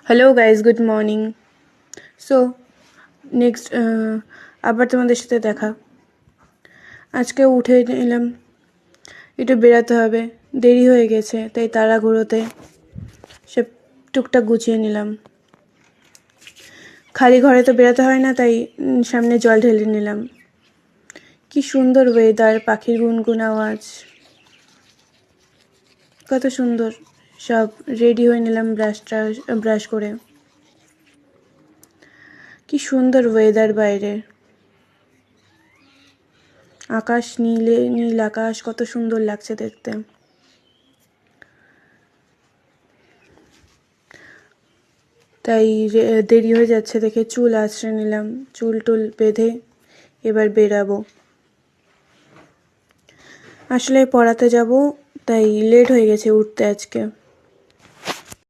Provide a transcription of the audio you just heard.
Hello guys, good morning. So next আবার তোমাদের সাথে দেখা। আজকে উঠে নিলাম, একটু বেরাতে হবে, দেরি হয়ে গেছে, তাই তাড়াহুড়োতে সব টুকটাক গুছিয়ে নিলাম। খালি ঘরে তো বেরাতে হয় না, তাই সামনে জল ঢেলে নিলাম। কি সুন্দর ওয়েদার, পাখির গুনগুন আওয়াজ, কত সুন্দর। সব রেডি হয়ে নিলাম ব্রাশ করে। কি সুন্দর ওয়েদার বাইরে, আকাশ নীলে নীল আকাশ, কত সুন্দর লাগছে দেখতে। তাই দেরি হয়ে যাচ্ছে দেখে চুল আঁচড়ে নিলাম, চুল টুল বেঁধে এবার বেরাবো। আসলে পড়াতে যাব, তাই লেট হয়ে গেছে উঠতে আজকে।